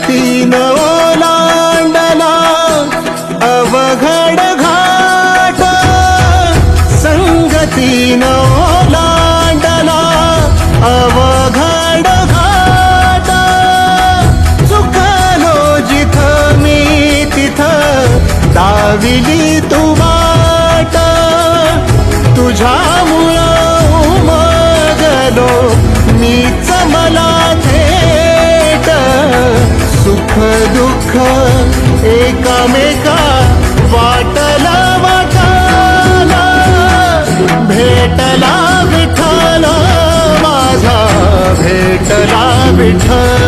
संगतीन ओलांडला अवघड घाट, संगतीन ओलांडला अवघड घाट. चुकलो जिथं मी तिथं दाविली तू वाट, तुझ्यामुळं उमगलो मीच मला थेट. सुख दुःख एकामेका वाटला वाटाला, भेटला विठ्ठल माझा भेटला विठ्ठल.